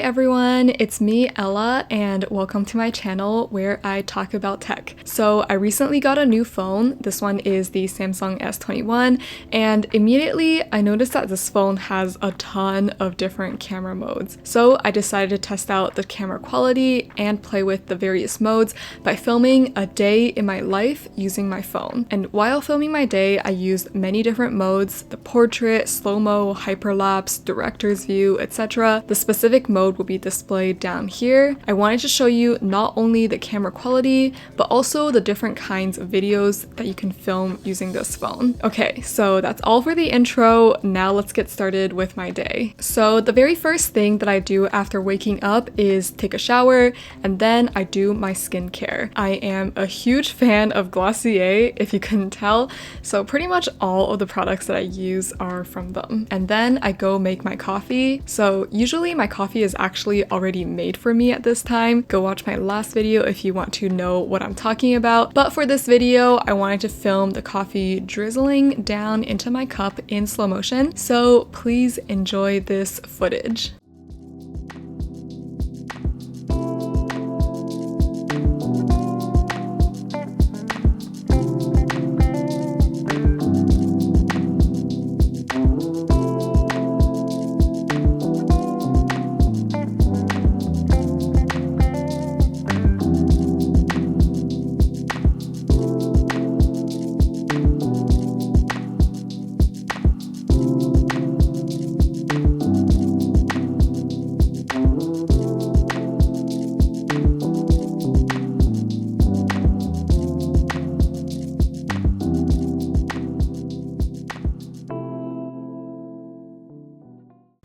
everyone, it's me, Ella, and welcome to my channel where I talk about tech. So I recently got a new phone. This one is the Samsung S21, and immediately I noticed that this phone has a ton of different camera modes. So I decided to test out the camera quality and play with the various modes by filming a day in my life using my phone. And while filming my day, I used many different modes: the portrait, slow-mo, hyperlapse, director's view, etc. The specific mode will be displayed down here. I wanted to show you not only the camera quality, but also the different kinds of videos that you can film using this phone. Okay, so that's all for the intro. Now let's get started with my day. So the very first thing that I do after waking up is take a shower, and then I do my skincare. I am a huge fan of Glossier, if you couldn't tell, so pretty much all of the products that I use are from them. And then I go make my coffee. So usually my coffee is actually already made for me at this time. Go watch my last video if you want to know what I'm talking about. But for this video, I wanted to film the coffee drizzling down into my cup in slow motion. So please enjoy this footage.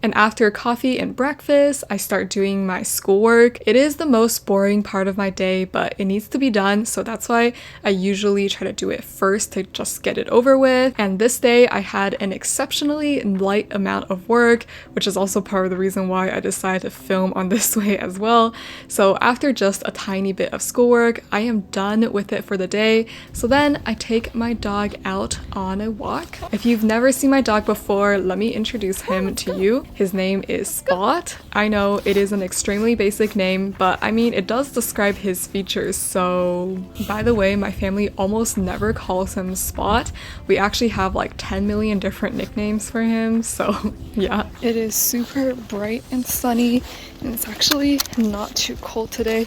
And after coffee and breakfast, I start doing my schoolwork. It is the most boring part of my day, but it needs to be done, so that's why I usually try to do it first to just get it over with. And this day I had an exceptionally light amount of work, which is also part of the reason why I decided to film on this way as well. So after just a tiny bit of schoolwork, I am done with it for the day. So then I take my dog out on a walk. If you've never seen my dog before, let me introduce him to you. His name is Spot. I know it is an extremely basic name, but I mean, it does describe his features. So, by the way, my family almost never calls him Spot. We actually have like 10 million different nicknames for him, so yeah. It is super bright and sunny, and it's actually not too cold today.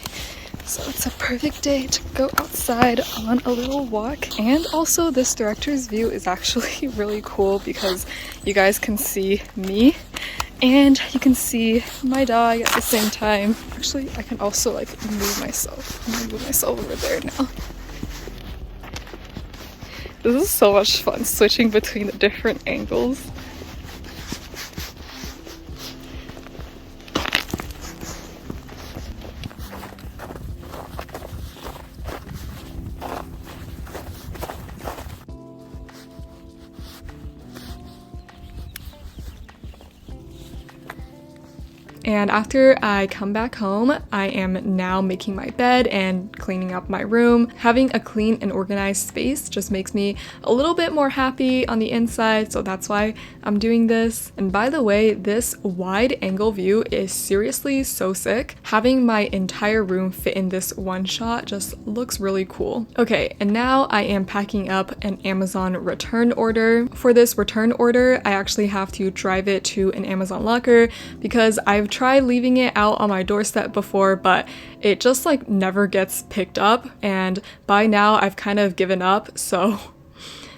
So it's a perfect day to go outside on a little walk. And also this director's view is actually really cool because you guys can see me and you can see my dog at the same time. Actually, I can also like move myself. I'm gonna move myself over there now. This is so much fun, switching between the different angles. And after I come back home, I am now making my bed and cleaning up my room. Having a clean and organized space just makes me a little bit more happy on the inside, so that's why I'm doing this. And by the way, this wide angle view is seriously so sick. Having my entire room fit in this one shot just looks really cool. Okay, and now I am packing up an Amazon return order. For this return order, I actually have to drive it to an Amazon locker because I've tried leaving it out on my doorstep before, but it just like never gets picked up, and by now I've kind of given up, so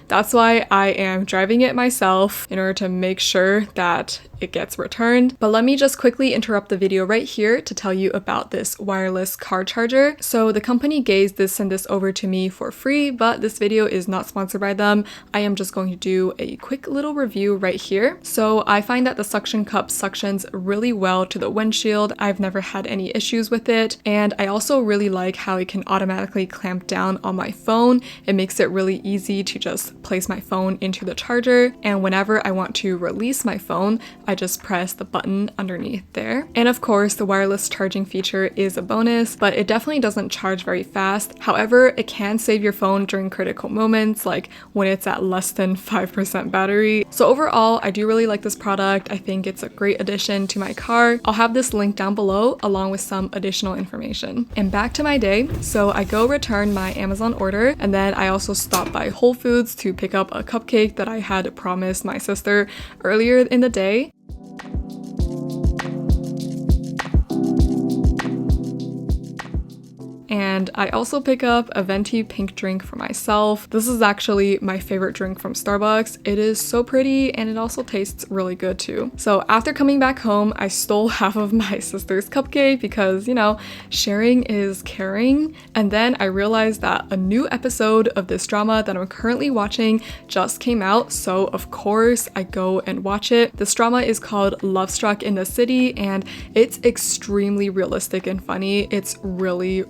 that's why I am driving it myself in order to make sure that it gets returned. But let me just quickly interrupt the video right here to tell you about this wireless car charger. So the company Gaze did send this over to me for free, but this video is not sponsored by them. I am just going to do a quick little review right here. So I find that the suction cup suctions really well to the windshield. I've never had any issues with it. And I also really like how it can automatically clamp down on my phone. It makes it really easy to just place my phone into the charger. And whenever I want to release my phone, I just press the button underneath there. And of course, the wireless charging feature is a bonus, but it definitely doesn't charge very fast. However, it can save your phone during critical moments, like when it's at less than 5% battery. So overall, I do really like this product. I think it's a great addition to my car. I'll have this link down below along with some additional information. And back to my day. So I go return my Amazon order, and then I also stop by Whole Foods to pick up a cupcake that I had promised my sister earlier in the day. And I also pick up a venti pink drink for myself. This is actually my favorite drink from Starbucks. It is so pretty and it also tastes really good too. So after coming back home, I stole half of my sister's cupcake because, you know, sharing is caring. And then I realized that a new episode of this drama that I'm currently watching just came out. So of course I go and watch it. This drama is called Love Struck in the City and it's extremely realistic and funny. It's really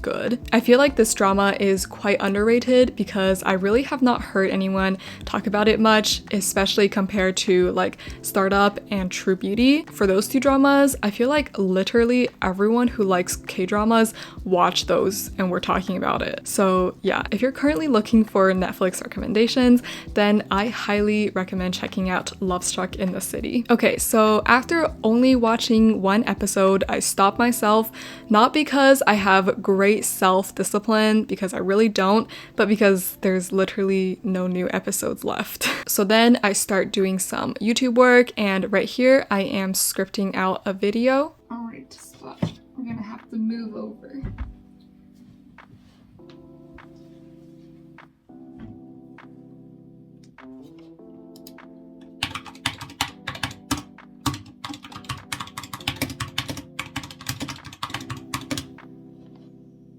good. I feel like this drama is quite underrated because I really have not heard anyone talk about it much, especially compared to like Startup and True Beauty. For those two dramas, I feel like literally everyone who likes K-dramas watch those and we're talking about it. So yeah, if you're currently looking for Netflix recommendations, then I highly recommend checking out Love Struck in the City. Okay, so after only watching one episode, I stopped myself, not because I have great self-discipline, because I really don't, but because there's literally no new episodes left. So then I start doing some YouTube work, and right here I am scripting out a video. Alright, spot. We're gonna have to move over.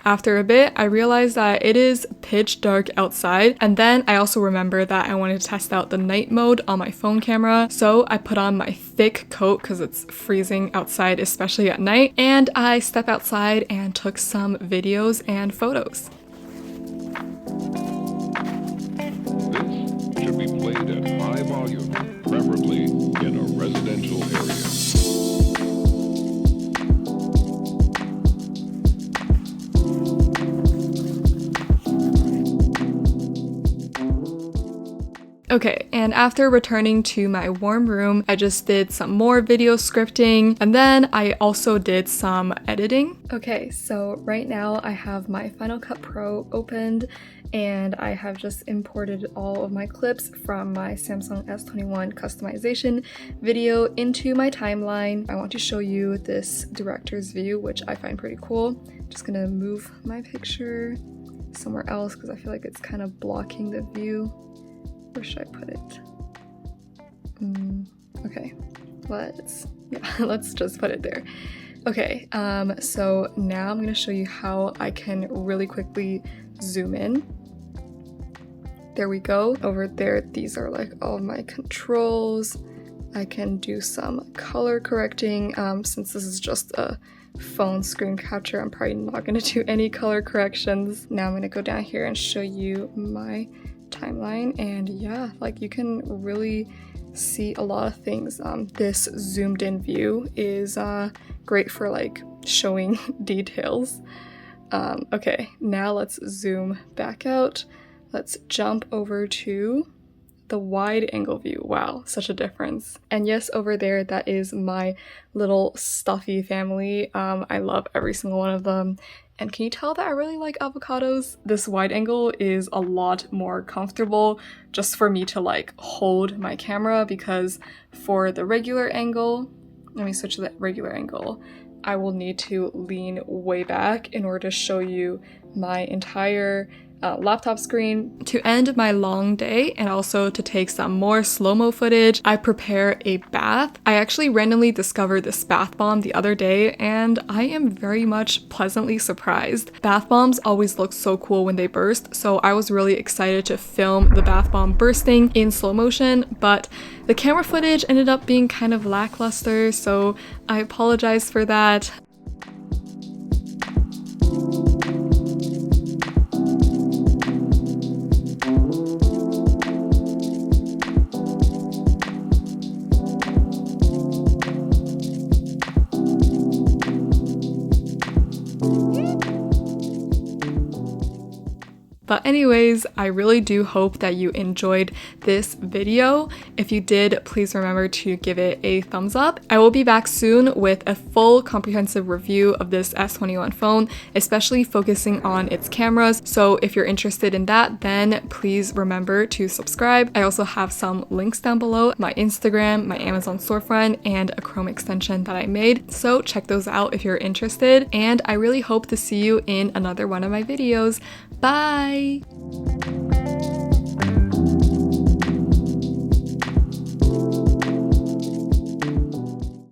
After a bit, I realized that it is pitch dark outside, and then I also remember that I wanted to test out the night mode on my phone camera, so I put on my thick coat because it's freezing outside, especially at night, and I step outside and took some videos and photos. This should be played at high volume, preferably in a residential area. Okay, and after returning to my warm room, I just did some more video scripting, and then I also did some editing. Okay, so right now I have my Final Cut Pro opened, and I have just imported all of my clips from my Samsung S21 customization video into my timeline. I want to show you this director's view, which I find pretty cool. I'm just gonna move my picture somewhere else because I feel like it's kind of blocking the view. Where should I put it? Okay, let's just put it there. Okay, so now I'm gonna show you how I can really quickly zoom in. There we go. Over there, these are like all of my controls. I can do some color correcting. Since this is just a phone screen capture, I'm probably not gonna do any color corrections. Now I'm gonna go down here and show you my timeline, and yeah, like you can really see a lot of things. This zoomed in view is great for like showing details. Okay, now let's zoom back out. Let's jump over to the wide angle view. Wow, such a difference. And yes, over there, that is my little stuffy family. I love every single one of them. And can you tell that I really like avocados? This wide angle is a lot more comfortable just for me to like hold my camera, because for the regular angle, let me switch to the regular angle, I will need to lean way back in order to show you my entire laptop screen. To end my long day and also to take some more slow-mo footage, I prepare a bath. I actually randomly discovered this bath bomb the other day and I am very much pleasantly surprised. Bath bombs always look so cool when they burst, so I was really excited to film the bath bomb bursting in slow motion, but the camera footage ended up being kind of lackluster, so I apologize for that. But anyways, I really do hope that you enjoyed this video. If you did, please remember to give it a thumbs up. I will be back soon with a full comprehensive review of this S21 phone, especially focusing on its cameras. So if you're interested in that, then please remember to subscribe. I also have some links down below, my Instagram, my Amazon storefront, and a Chrome extension that I made. So check those out if you're interested. And I really hope to see you in another one of my videos. Bye!